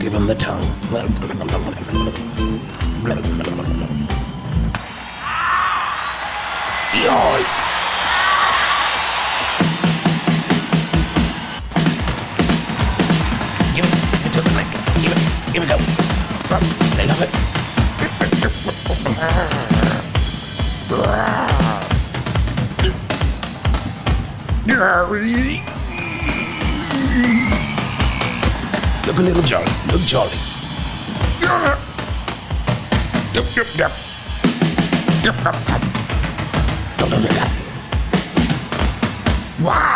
give him the tongue. Yours. Give it to him, Mick. Give it go. They love it. Look a little jolly. Look jolly. Yep. Wow.